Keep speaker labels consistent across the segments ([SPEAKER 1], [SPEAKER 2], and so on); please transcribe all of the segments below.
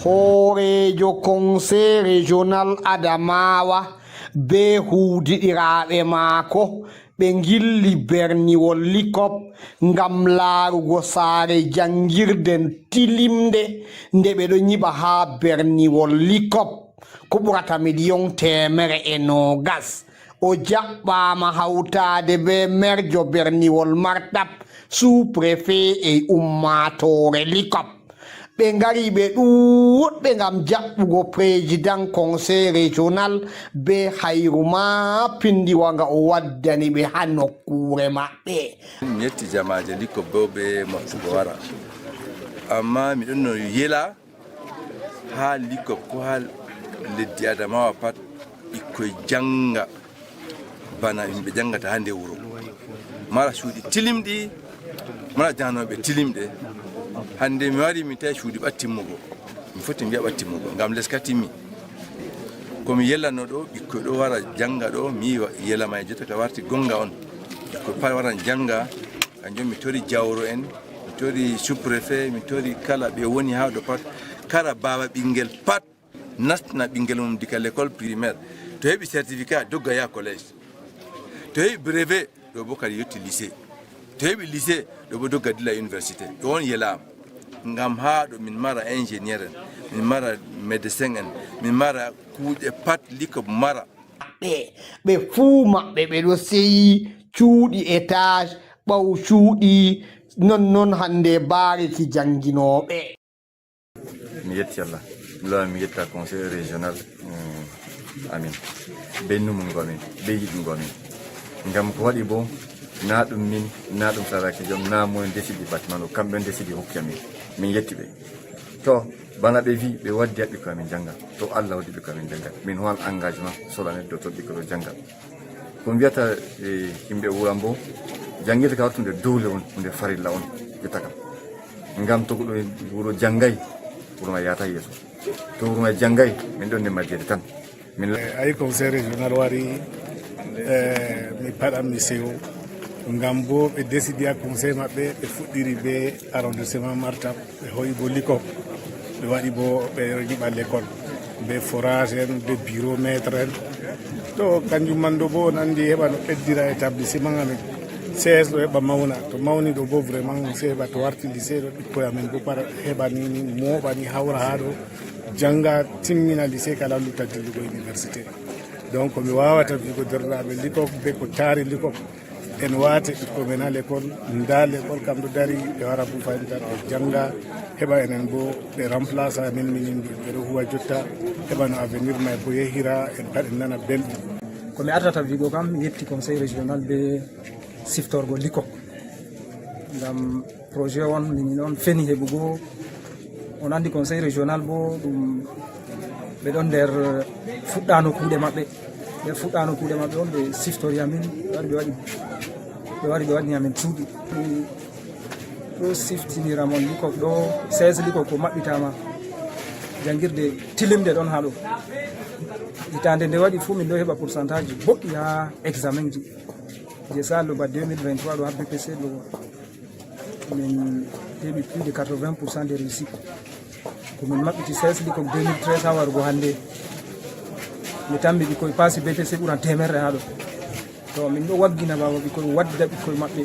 [SPEAKER 1] horejo conseil régional Adamawa be huudiɗiraɓe maako ɓe gilli berniwol likop ngam laarugo saare jangirden tilimde nde ɓe ɗo nyiɓa ha berniwol likop ko ɓurata $120,000 o jaɓɓama hawtade be merjo berniwol martab sous-préfet e ummatore likop ɓe ngari ɓe ɗuɗɓe ngam jaɓɓugo président conseil régional be hayru ma pindiwa nga o waddani ɓe ha nokkure maɓɓe.
[SPEAKER 2] Mi yetti jamaje likko bo ɓe moɓɓugo wara amma miɗon no yela ha likko ko ha leddi Adamawa pat ɓikkoye janga bana yimɓe jangata ha nde wuro mara cuuɗi tilimɗi mara janoɓe tilimɗe. Hande mi wari mi tawi cuuɗi ɓattimmugo mi foti mbiya ɓattimmugo ngam leska timmi komi yellanno ɗo ɓikkoy ɗo wara janga ɗo mi yela may jotta ka warti gonga on ɓikkoy pat waran janga kanjum mi tori jawro en mi tori sous-préfet mi tori kala ɓe woni ha ɗo pat kala baba ɓinguel pat nastana ɓinguel mum dika l'école primaire to heɓi certificat dogga ya collège to heɓi brevet ɗo bo kadi yetti lycée to heɓi lycée ɗo bo dogga dilla université ɗo on yelam ngam ha ɗo min mara ingénieur en min mara médecin en min mara kuuɗe pat likop mara
[SPEAKER 1] ɓe fuu maɓɓe ɓe ɗo seyi cuuɗi étage ɓaw cuuɗi non hande bariki janginoɓe.
[SPEAKER 3] Mi yetti Allah lo mi yetta conseil régional amin be numungo amin be yiɗugo amin ngam ko waɗi bo na ɗum min na ɗum saraki jom na moyen décidi batman o kamɓe décidi hokki amin min yetti ɓe to bana ɓe wi ɓe waddi ha ɓikko amin janga to Allah waddi ɓikko amin janga min hoan engagement solane dow to ɓikko ɗo janga ko wiyata yimɓe wuran bo jangirde ka wattude dowle on hunde farilla on jotta kam ngam to goɗɗo wuro janggay wuro ma yata yeeso to wuro ma janggay min ɗon ne majjede tan min
[SPEAKER 4] ay conseil régional wari mi paɗan mi sewo ngam bo ɓe décidi ha conseil maɓɓe ɓe fuɗɗiri be arrondissement martab ɓe hoyi bo likop ɓe waɗi bo ɓe yiɓa l'école be forage en be bureau maître en to kanjum man ɗo bo on andi heɓa no ɓeddira établissement amen CS ɗo heɓa mawna to mawni ɗo bo vraiment se heɓa to warti lycée ɗo ɓikkoye amen bo para heɓani mooɓani hawra ha ɗo janga timmina lycée kala lutta dillugo université donc mi wawata wigo derɗaɓe likop be ko taari likop en waate ɓikko men ha l'école nda l'école kam ɗo dari ɓe wara bo fayinta ɓe janga heɓa enen bo ɓe remplace amen minin ɓeɗo huwa jotta heɓa no avenir may bo yehira en pat en nana belɗum.
[SPEAKER 5] komi ardata wigo kam mi yetti conseil régional be siftorgo likop ngam projet on minin on feni heɓugo on andi conseil régional bo ɗum ɓe ɗon nder fuɗɗano kuuɗe maɓɓe ɓe fuɗɗano kuuɗe maɓɓe on ɓe siftori amin ɓe wari ɓe waɗini amin cuuɗi ɗo siftiniramoon likop ɗo 16 likop ko maɓɓitama jangirde tilimde ɗon ha ɗo hitande nde waɗi fuu min ɗo heɓa pourcentage boɗɗi ha examen ji je salo ba 2023 ɗo ha BPC ɗo min heɓi plus de 80% de réussite komin maɓɓiti 16 likop 2013 ha warugo hande mi tambi ɓikkoye paasi BPC ɓuran temerre ha ɗo to min ɗo waggina baba ɓikkoye wadda ɓikkoye maɓɓe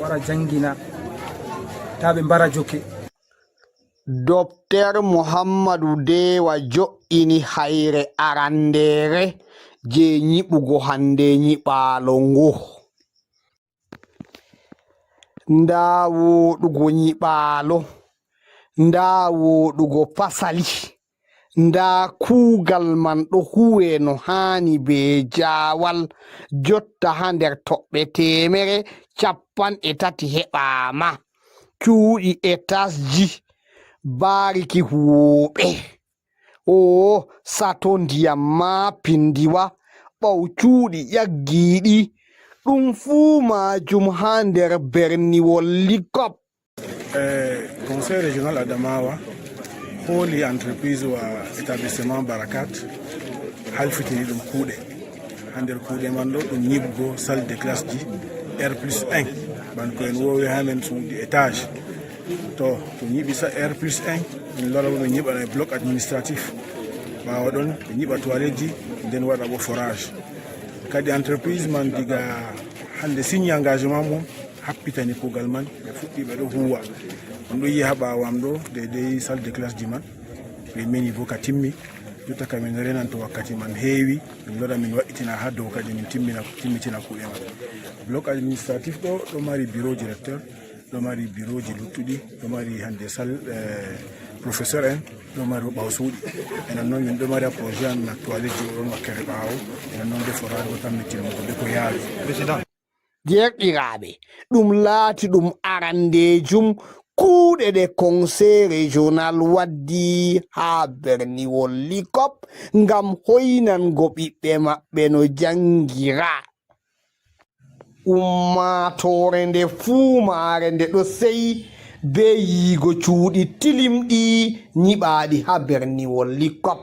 [SPEAKER 5] wara jangina ta ɓe mbara jokke.
[SPEAKER 1] Dr Mouhammadou Dewa jo'ini hayre arandere je nyiɓugo hande nyiɓalo ngu nda woɗugo nyiɓalo nda woɗugo pasali nda kuugal man ɗo huwe no hani be jawal jotta ha nder toɓɓe 130 heɓama cuuɗi étage bariki huwoɓe o sato ndiyam ma pindiwa ɓaw cuuɗi ƴaggiɗi ɗum fuu majum ha nder berniwol likop.
[SPEAKER 4] Conseil régional Adamawa hooli entreprise wa établissement Barakat halfitini ɗum kuuɗe ha nder kuuɗe man ɗo ɗum ñibgo salle de classe ji R+1 ban ko en wowi ha men suuɗi étage to ñiɓi sa R+1 min lora bo ɓe ñiɓana bloc administratif ɓawa ɗon ɓe ñiɓa toiletti nden waɗa bo forage kadi entreprise man diga hande signe engagement mum happitani kuugal man ɓe fuɗɗi ɓe ɗo huwa on ɗo yiya ha ɓawam ɗo dedei salle de classe ji man ɓe meni bo ka timmi jotta kamin renanto wakkati man heewi min lora min waɗitina ha dow kadi min timmitina kuuɗe man bloc administratif ɗo mari bureau directeur ɗo mari bureau ji luttuɗi ɗo mari hande salle professeur en ɗo mari ɓaw suuɗi enen noon min ɗo mari a projet an na toilette ji ɗon wakkere ɓaawo enen noon deforade o tammitinmogo ɓe ko yaawi président
[SPEAKER 1] derɗiraɓe ɗum laati ɗum arandejum kuuɗe ɗe conseil régional waddi ha berniwol likop ngam hoynango ɓiɓɓe maɓɓe no jangira ummatore nde fuumare nde ɗo seyi be yiigo cuuɗi tilimɗi nyiɓaɗi ha berniwol likop